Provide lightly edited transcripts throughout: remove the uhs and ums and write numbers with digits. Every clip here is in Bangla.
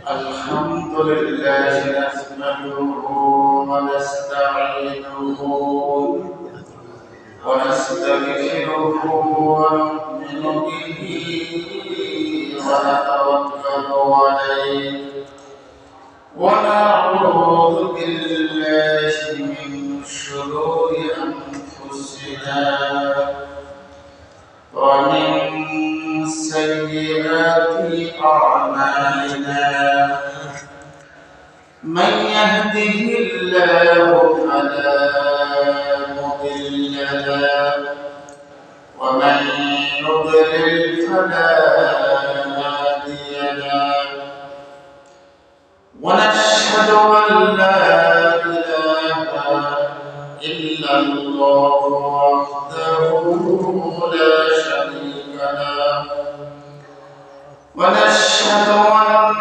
الحمد لله نحمده ونستعينه ونستغفره ونؤمن به ونتوكل عليه ونعوذ بالله من شرور أنفسنا ومن سيئات أعمالنا من يهده الله فلا مضل له ومن يضلل فلا هادي له ونشهد أن لا إله إلا الله وحده لا شريك له ونشهد أن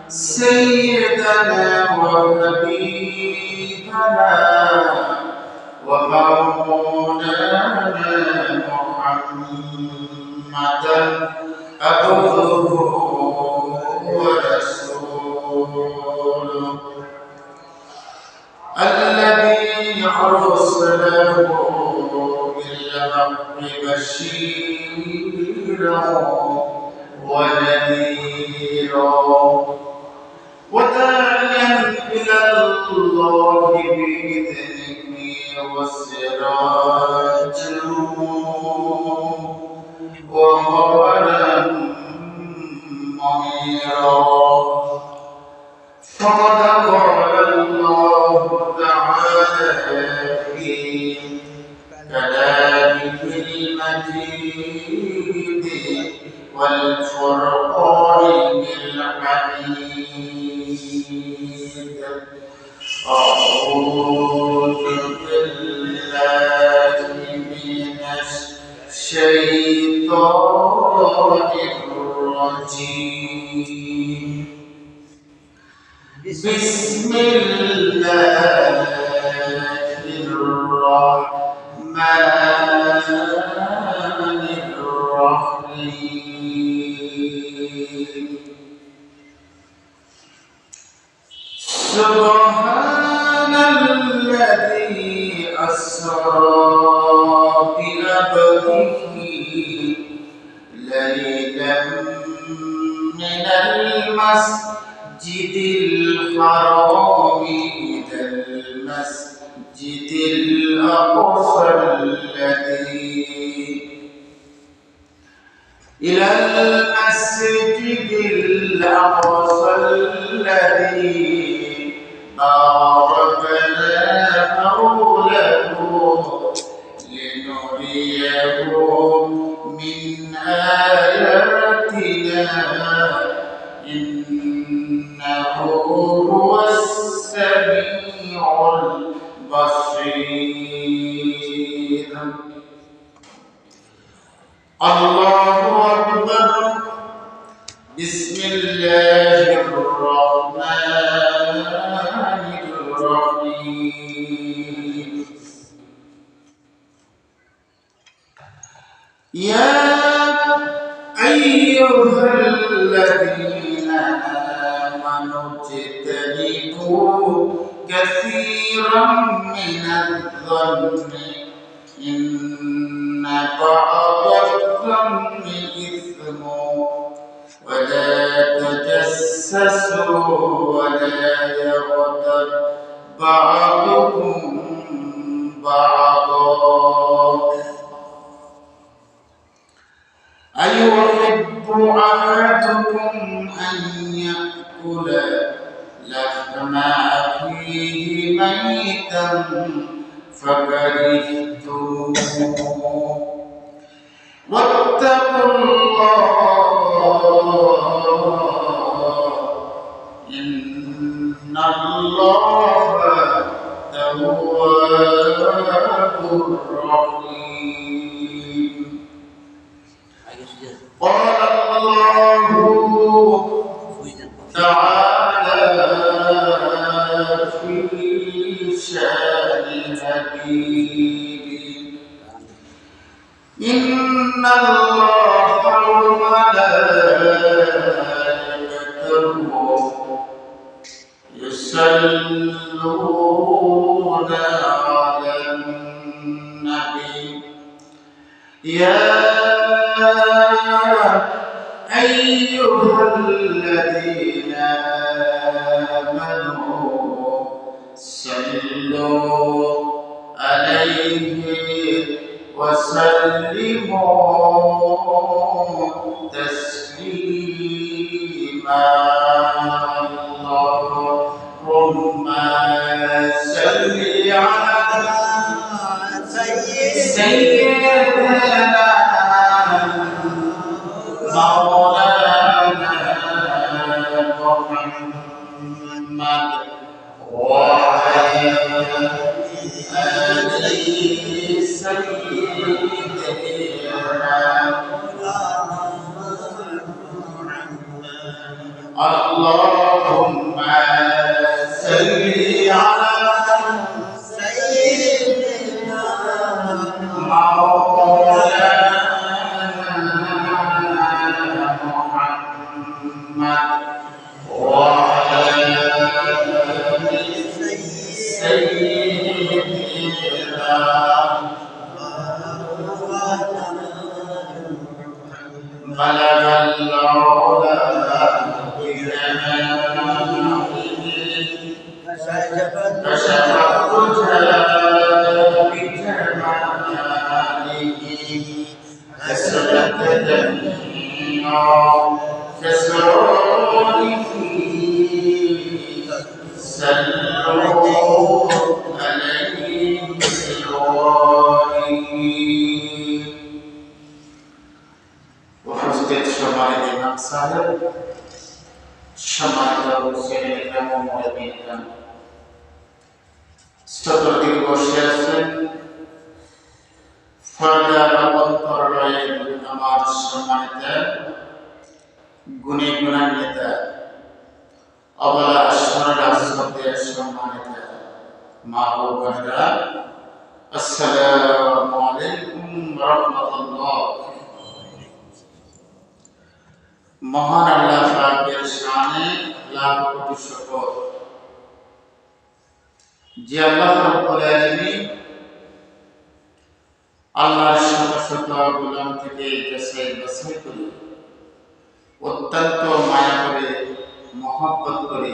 سيدنا وحبيبنا ومولانا محمدا عبده ورسوله الذي أرسله بالحق بشيرا ونذيرا وداعيا إلى الله بإذنه وسراجا وقمرا منيرا فقد قال الله تعالى في كلامه المجيد والفرقان الحميد أعوذ بالله من الشيطان الرجيم بسم الله الرحمن الرحيم سبحان الذي أسرى بعبده ليلا من المسجد الحرام إلى المسجد الأقصى الذي باركنا حوله لنريه من آياتنا إنه هو السميع البصير الله أكبر بسم الله الرحمن الرحيم يا أيها الذين آمنوا اجتنبوا كثيرا من الظن إن بعض الظن إثم ولا تجسسوا ولا يغتب بعضكم بعضا أيحب أحدكم أن يأكل لحم أخيه ميتا فكرهتموه واتقوا الله إن الله تواب رحيم قال الله تعالى في شان حبيبه إن الله وملائكته يصلون على النبي يا أيها الذين آمنوا صلوا عليه وسلموا تسليما اللهم صل على سيدنا مولانا محمد وعلى آل سيدنا اللهم صل على سيدنا مولانا محمد وعلى آل سيدنا بلغ العلا كشف الدجى بجماله كسرت الدنيا كسرته صلوا عليه وآله উপস্থিত সম্মানিত ইমাম সাহেব, সম্মানিত মুসলিম ইকরাম ও মুরব্বী ইকরাম, চতুর্দিকে বসে আছেন ফরদার অন্তরালয়ের আমার সম্মানিত গুণী গুণান্বিত অবলা স্মরণ শ্রদ্ধেয় সম্মানিত মা ও বোনেরা, আসসালামু আলাইকুম ওয়া রাহমাতুল্লাহ। মহান আল্লাহ পাকের শানে লাখ কোটি শুকর যে আল্লাহ রাব্বুল আলামিন আল্লাহর শত শত গোলাম থেকে যাচাই বাছাই করে অত্যন্ত মায়া করে মহব্বত করে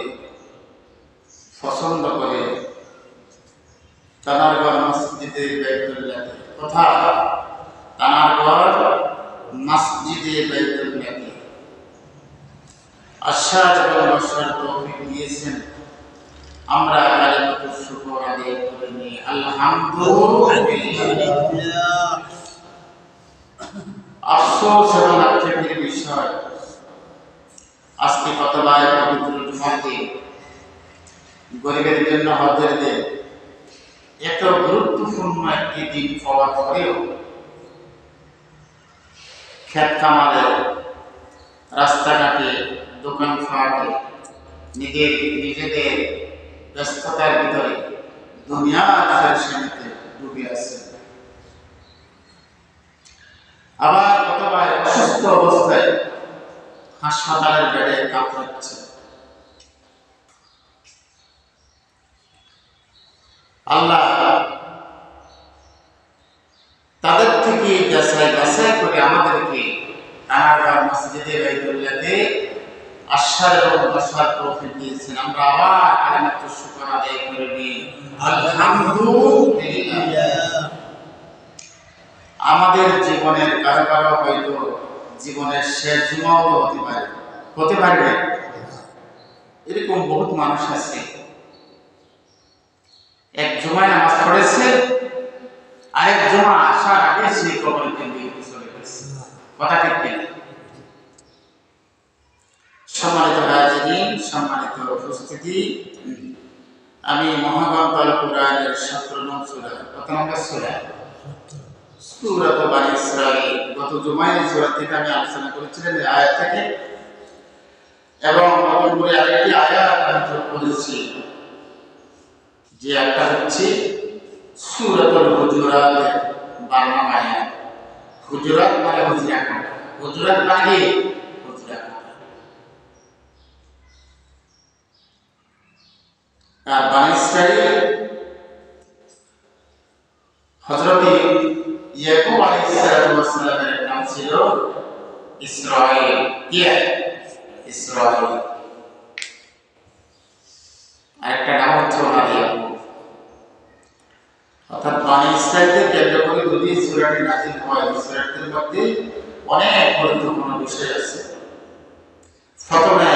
পছন্দ করে তানার ঘর মসজিদে বাইতুল্লাহ তথা তানার ঘর মসজিদে বাইতুল্লাহ আশার এবং আশার তৌফিক দিয়েছেন। আমরা কালিমাতুর শুকর আদায় করে নিই আলহামদুলিল্লাহ। আফসোস এবং আক্ষেপের বিষয়, আজকে কতবার পবিত্র জুমাতে গরিবের জন্য হজের দিন, এত গুরুত্বপূর্ণ একটি দিন পাওয়ার পরেও ক্ষেত খামারে, রাস্তাঘাটে, দোকানপাটে নিজেদের ব্যস্ততার ভিতরে দুনিয়ার ফ্যাশনেতে ডুবে আছে। আবার কতবার অসুস্থ অবস্থায় হাসপাতালের বেডে কাতরাচ্ছে। আল্লাহ তাদের থেকে যাচাই বাছাই করে আমাদেরকে তানার মসজিদে বাইতুল্লাহতে আশার এবং বসার তৌফিক দিয়েছেন। আমরা আবার কালিমাতুর শুকর আদায় করে নিই আলহামদুলিল্লাহ। আমাদের জীবনের কারো কারো হয়তো জীবনের শেষ জুমাও হতে পারবে। এরকম বহুত মানুষ আছে, এক জুমায় নামাজ পড়েছে, আরেক জুমা আসার আগে সে কবরের দিকে চলে গেছে। কথা ঠিক কিনা? সম্মানিত হাজিরিন, সম্মানিত উপস্থিতি, আমি মহাগ্রন্থ আল কুরআনের 17 নং সূরা, কত নম্বর সূরা? সূরাত বানী ইসরাঈল। গত জুমায় সূরা থেকে আমি আলোচনা করেছিলাম এই আয়াত থেকে, এবং নতুন করে আরেকটি আয়াত আমি যোগ করেছি, যে একটা হচ্ছে সূরাতুল হুজুরাত 12 নং আয়াত। হুজুরাত মানে হচ্ছে একান্ন। হুজুরাত মানে হুজুরাত। আর বনী ইসরাইল হযরত ইয়াকুব আলাইহিস সালামের নাম ছিল ইসরাঈল। ইসরাঈল। আরেকটা নাম হচ্ছে ওনার ইয়াকুব। অর্থাৎ বনী ইসরাইলকে কেন্দ্র করে যদি সূরাটি নাযিল হয়, সূরাটির মধ্যে অনেক গুরুত্বপূর্ণ বিষয় আছে। প্রথমে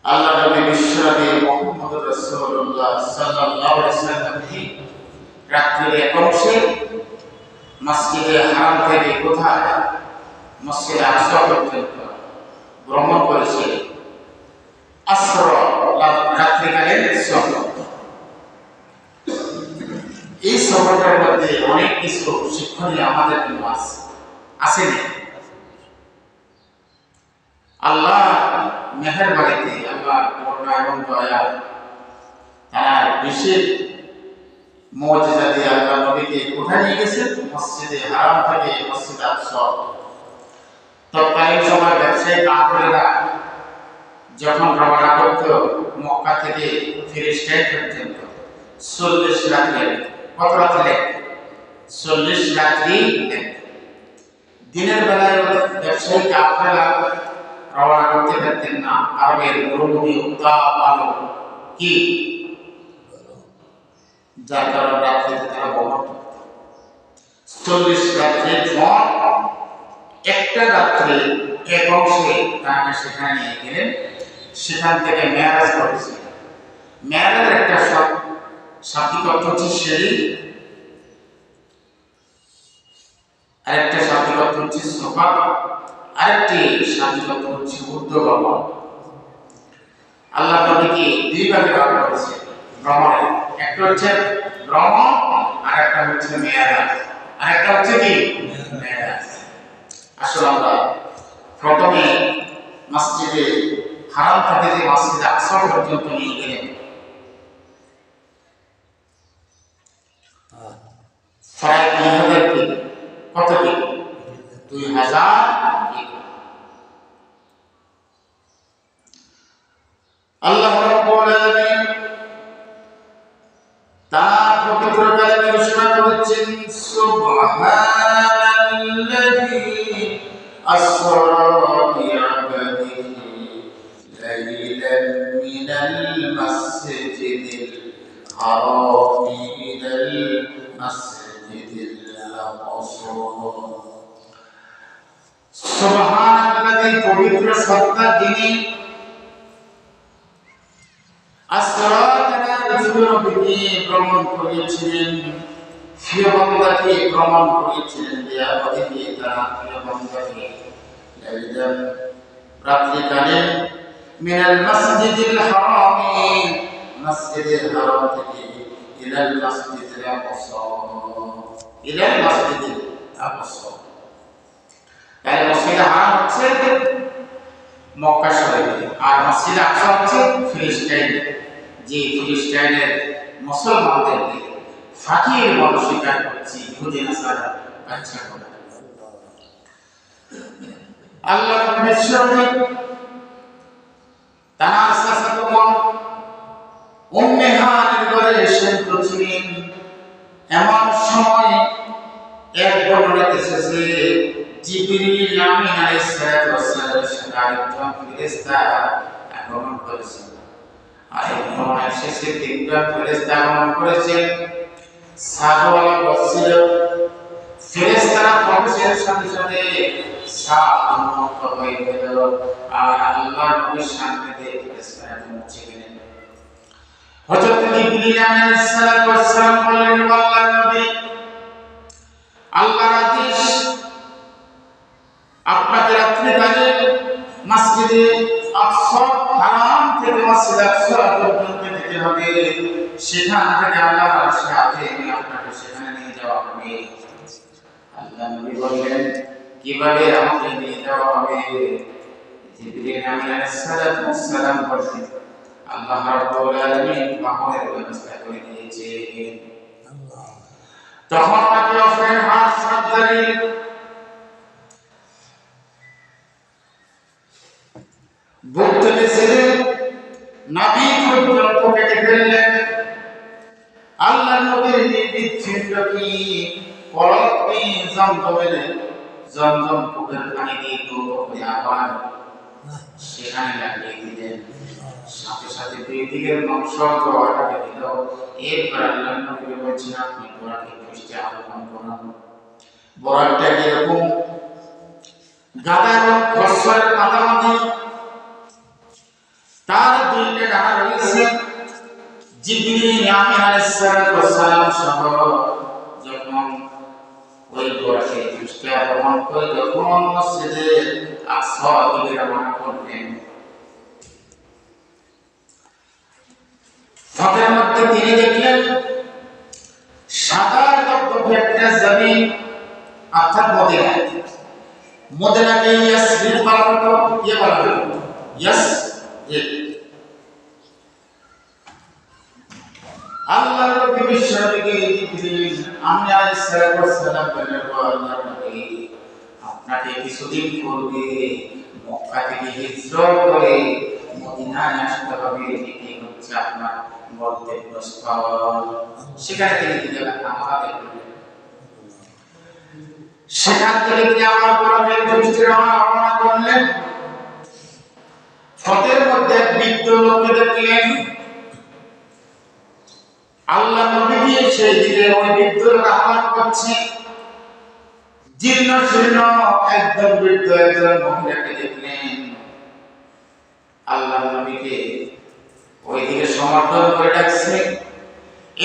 আল্লাহ নবী বিশ্বনবী মুহাম্মদ রাসূলুল্লাহ সাল্লাল্লাহু আলাইহি ওয়াসাল্লামকে রাত্রির এক অংশে মসজিদে হারাম থেকে কোথায় মসজিদে আকসা পর্যন্ত ভ্রমণ করেছে। রাত্রিকালীন সফর। এই সফরটার মধ্যে অনেক কিছু শিক্ষণীয় আমাদের জন্য আসেনি। আল্লাহ মেহেরবানিতে, আল্লাহ করুণা এবং দয়া, তার বিশেষ মুজিজা দিয়ে আল্লাহ নবীকে কোথায় নিয়ে গেছেন? মসজিদে হারাম থেকে মসজিদে আকসা। তৎকালীন সময় ব্যবসায়ী কাফেররা যখন রওনা করত মক্কা থেকে ফিলিস্তিন পর্যন্ত 40 রাত্রি, কত রাত্রি? 40 রাত্রি। দিনের বেলায় ব্যবসায়ী কাফেররা রওনা করতে পারতেন না। আরবের মরুভূমি উত্তাপ আলো কি, যার কারণে রাত্রিতে তারা ভ্রমণ করত। 40 রাত্রির পর একটা রাত্রে এক অংশে তাকে সেখানে নিয়ে গেলেন। সেখান থেকে মেরাজ করেছে। মেরাজের একটা শাব্দিক অর্থ হচ্ছে সিঁড়ি, আরেকটা শাব্দিক অর্থ হচ্ছে সোফা, আরেকটি শাব্দিক অর্থ হচ্ছে ঊর্ধ্বগমন। আল্লাহ নবীকে দুই ভাগে ভাগ করেছে ভ্রমণে। একটা হচ্ছে ভ্রমণ, আর একটা হচ্ছে মেরাজ। আরেকটা হচ্ছে কি? মেরাজ। আসলে আমরা প্রথমে মসজিদে হারাম থেকে যে মসজিদে আকসা পর্যন্ত নিয়ে গেলেন, প্রায় 2000 কিলো। কত কিলো? 2000 কিলো। আল্লাহ রাব্বুল আলামিন তার পবিত্র কালামে ঘোষণা করেছেন, সুবহানাল্লাযী আসরা বি'আবদিহি লাইলান মিনাল মাসজিদিল হারামি ইলাল মাসজিদিল আকসা। সুবহানাল্লাযী, পবিত্র সত্তা যিনি, আসরা নবীকে ভ্রমণ করিয়েছিলেন, প্রিয় বান্দাকে ভ্রমণ করিয়েছিলেন, বি'আবদিহি, তার প্রিয় বান্দাকে, লাইলান, রাত্রিকালে, মিনাল মাসজিদিল হারামি, মসজিদে হারাম থেকে, ইলাল মাসজিদিল আকসা, ইলাল মাসজিদিল আকসা। তাই মসজিদে হারাম হচ্ছে মক্কা শরীফে, আর মসজিদে আকসা হচ্ছে ফিলিস্তিন। যে ফিলিস্তিনের মুসলমানদেরকে ফাকির বলে স্বীকার করছে ইহুদি নাসারা বাচ্চা করে। আল্লাহ বিশ্বনবী তার সাসাতো বোন উম্মে হানির ঘরে শান্ত ছিলেন। এমন সময় এক বর্ণনাতে এসেছে, জিবরিল আমিন আলাইহিস সালামের সাথে আরেকজন ফেরেশতা আগমন করেছেন। আর এই বর্ণনায় শেষে 3জন ফেরেশতা আগমন করেছেন। সাহাবারা বলছিল, ফেরেশতারা প্রবেশের সাথে সাথে সাপ উন্মুক্ত হয়ে গেল, আর আল্লাহর নবীর সামনে দিয়ে ফেরেশতারা পৌঁছে গেলেন। হযরত জিবরিল আলাইহিস সালাম বললেন, আল্লাহর নবী, আল্লাহর আদেশ, আপনাকে রাত্রিকালে মসজিদে আকসা, হারাম থেকে মসজিদে আকসা পর্যন্ত যেতে হবে। সেখান থেকে আল্লাহর সাথে আপনাকে সেখানে নিয়ে যাওয়া হবে। আল্লাহ নবী বললেন, কিভাবে আমাকে নিয়ে যাওয়া হবে? জিবরিল আলাইহিস সালাম বললেন, আল্লাহ রাব্বুল আলামিন বাহনের ব্যবস্থা করে দিয়েছেন। তখন তাকে অফের হাত সাবধানে কলকটি জমজমের জমজম কূপের পানি দিয়ে ধৌত করে আবার সেখানে লাগিয়ে দিলেন। সাথে সাথে দুই দিকের মাংস জোয়ার দিল। এরপর আল্লাহ নবী বলছেন, আপনি বোরাকে দৃষ্টি আহ্বান করুন। বোরাকটা এরকম গাদা এবং খচ্চরের মাঝামাঝি তার দুইটা ডানা রয়েছে। জিবরিল আলাইহিস সালাম সহ যখন ওই বোরাকে দৃষ্টি আহ্বান করে যখন মসজিদে আকসা দিকে রওনা করলেন, পথের মধ্যে তিনি দেখলেন সাদা টকটকে একটা জমিন, অর্থাৎ মদিনাকে ইয়াসরিব বলা হতো, বলা হতো ইয়াসরিব। আল্লাহর নবী বিশ্বনবীকে জিবরিল আলাইহিস সালাম বললেন, আল্লাহর নবী, আপনাকে কিছুদিন পূর্বে মক্কা থেকে হিজরত করে মদিনায় আসতে হবে, এটি হচ্ছে আপনার গন্তব্যস্থল। সেখানে তিনি আমাদের সেখান থেকে তিনি আমার পরমের দৃষ্টি রওনা করলেন। পথের মধ্যে এক বৃদ্ধ লোককে দেখলেন। আল্লাহ নবী দিয়ে সেই দিকে ওই বৃদ্ধ লোক আহ্বান করছে। জীর্ণ শীর্ণ একদম বৃদ্ধ একজন মহিলাকে দেখলেন। আল্লাহ নবীকে ওই দিকে সমর্থন করে ডাকছে।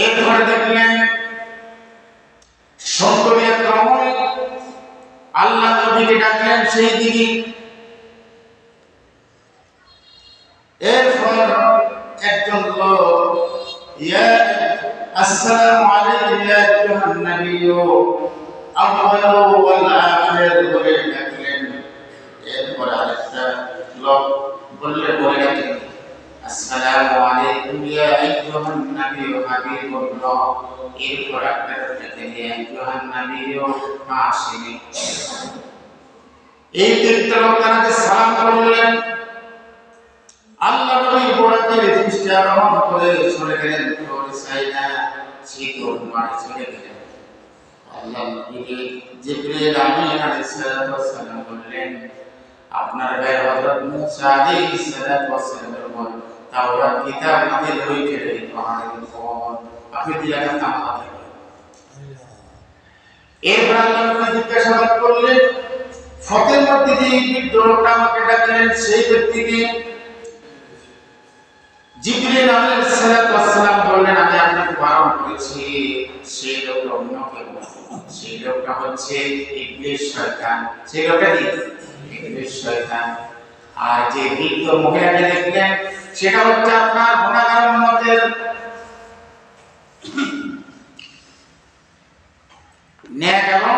এরপরে দেখলেন সুন্দরী এক রমণী আল্লাহ নবীকে ডাকলেন সেই দিকে। এরপর একজন লোক, ইয়া আসসালামু আলাইকুম ইয়া আইয়ুহান নবিয়্যু আউয়ালু ওয়াল আখির বলে ডাকলেন। এরপর আরেকটা লোক বলে ডাকলেন, আসসালামু আলাইকুম ইয়া আইয়ুহান নবিয়্যু হাবিবুল্লাহ। এরপর আপনারা ডাকলেন, ইয়া আইয়ুহান নবিয়্যু হাশিমি। এই তিনটা লোক তাকে সালাম করলেন। আল্লাহ নবী বোরাকের দৃষ্টি আহ্বান করে চলে গেলেন সাইনা শীতল মাঠে চলে গেলেন। আল্লাহ নবীকে জিবরিল আলাইহিস সালাম বললেন, আপনার গায়ে হযরত মুসা আলাইহিস সালামের উপর তাওরাত কিতাব নাযিল হয়েছে, পাহাড়ের উপর আপনি দিলেন আমাদের। এরপর আল্লাহ নবী জিজ্ঞাসাবাদ করলেন, ফতের মধ্যে যে বৃদ্ধ লোকটা আমাকে ডাকলেন সেই ব্যক্তিকে। জিবরিল আলাইহিস সালাম বললেন, আমি আপনাকে বারণ করেছি, সেই লোকটা অন্য কেউ না, সেই লোকটা হচ্ছে ইবলিস শয়তান। সেই লোকটা কি? ইবলিস শয়তান। আর যে বৃদ্ধ মহিলাকে দেখলেন সেটা হচ্ছে আপনার গুনাহগার উম্মতের নেক এবং